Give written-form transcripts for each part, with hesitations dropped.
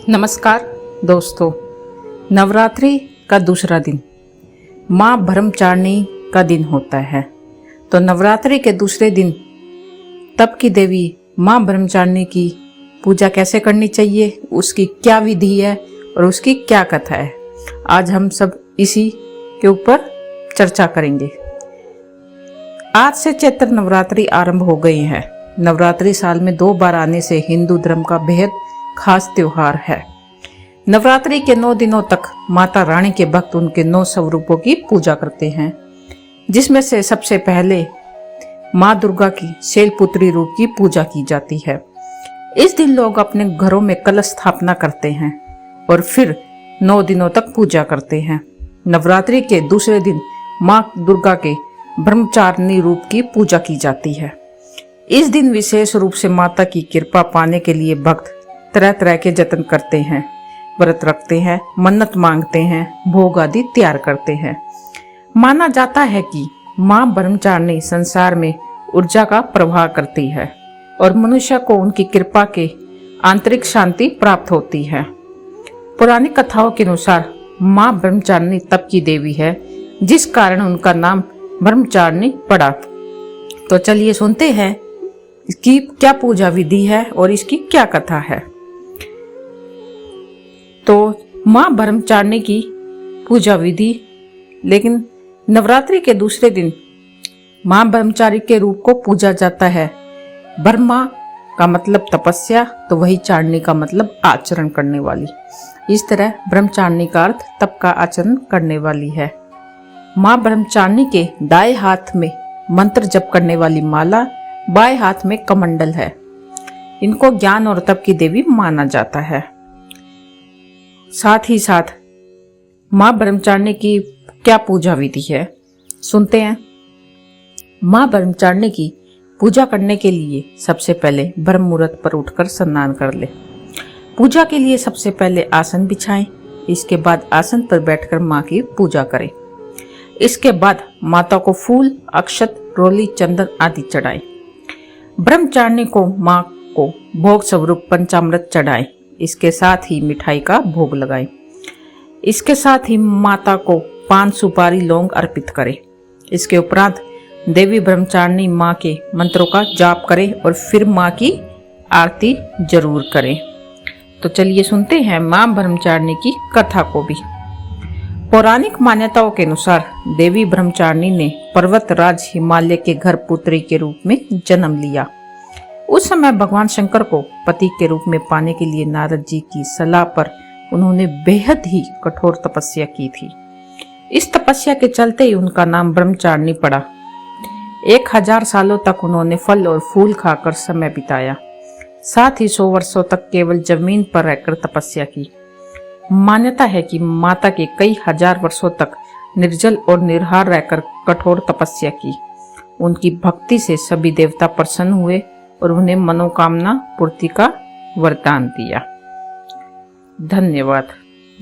नमस्कार दोस्तों, नवरात्रि का दूसरा दिन माँ ब्रह्मचारिणी का दिन होता है। तो नवरात्रि के दूसरे दिन तप की देवी माँ ब्रह्मचारिणी की पूजा कैसे करनी चाहिए, उसकी क्या विधि है और उसकी क्या कथा है, आज हम सब इसी के ऊपर चर्चा करेंगे। आज से चैत्र नवरात्रि आरंभ हो गई है। नवरात्रि साल में 2 बार आने से हिंदू धर्म का बेहद खास त्योहार है। नवरात्रि के 9 दिनों तक माता रानी के भक्त उनके 9 स्वरूपों की पूजा करते हैं, जिसमें से सबसे पहले माँ दुर्गा की शैलपुत्री रूप की पूजा की जाती है। इस दिन लोग अपने घरों में कलश स्थापना करते हैं और फिर 9 दिनों तक पूजा करते हैं। नवरात्रि के दूसरे दिन माँ दुर्गा के ब्रह्मचारिणी रूप की पूजा की जाती है। इस दिन विशेष रूप से माता की कृपा पाने के लिए भक्त तरह तरह के जतन करते हैं, व्रत रखते हैं, मन्नत मांगते हैं, भोग आदि तैयार करते हैं। माना जाता है कि माँ ब्रह्मचारिणी संसार में ऊर्जा का प्रवाह करती है और मनुष्य को उनकी कृपा के आंतरिक शांति प्राप्त होती है। पौराणिक कथाओं के अनुसार माँ ब्रह्मचारिणी तप की देवी है, जिस कारण उनका नाम ब्रह्मचारिणी पड़ा। तो चलिए सुनते हैं इसकी क्या पूजा विधि है और इसकी क्या कथा है। तो माँ ब्रह्मचारिणी की पूजा विधि, लेकिन नवरात्रि के दूसरे दिन माँ ब्रह्मचारी के रूप को पूजा जाता है। ब्रह्मा का मतलब तपस्या, तो वही चारिणी का मतलब आचरण करने वाली। इस तरह ब्रह्मचारिणी का अर्थ तप का आचरण करने वाली है। माँ ब्रह्मचारिणी के दाएं हाथ में मंत्र जप करने वाली माला, बाएं हाथ में कमंडल है। इनको ज्ञान और तप की देवी माना जाता है। साथ ही साथ माँ ब्रह्मचारिणी की क्या पूजा विधि है, सुनते हैं। माँ ब्रह्मचारिणी की पूजा करने के लिए सबसे पहले ब्रह्म मुहूर्त पर उठकर स्नान कर ले। पूजा के लिए सबसे पहले आसन बिछाएं। इसके बाद आसन पर बैठकर माँ की पूजा करें। इसके बाद माता को फूल, अक्षत, रोली, चंदन आदि चढ़ाएं। ब्रह्मचारिणी को माँ को भोग स्वरूप पंचामृत चढ़ाएं। इसके साथ ही मिठाई का भोग लगाएं। इसके साथ ही माता को पान, सुपारी, लौंग अर्पित करें। इसके उपरांत देवी ब्रह्मचारिणी माँ के मंत्रों का जाप करें और फिर माँ की आरती जरूर करें। तो चलिए सुनते हैं माँ ब्रह्मचारिणी की कथा को भी। पौराणिक मान्यताओं के अनुसार देवी ब्रह्मचारिणी ने पर्वतराज हिमालय के घर पुत्री के रूप में जन्म लिया। उस समय भगवान शंकर को पति के रूप में पाने के लिए नारद जी की सलाह पर उन्होंने बेहद ही कठोर तपस्या की थी। इस तपस्या के चलते ही उनका नाम ब्रह्मचारिणी पड़ा। 1000 सालों तक उन्होंने फल और फूल खाकर समय बिताया। साथ ही 100 वर्षों तक केवल जमीन पर रहकर तपस्या की। मान्यता है कि माता के कई हजार वर्षों तक निर्जल और निराहार रहकर कठोर तपस्या की। उनकी भक्ति से सभी देवता प्रसन्न हुए और उन्हें मनोकामना पूर्ति का वरदान दिया। धन्यवाद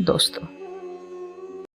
दोस्तों।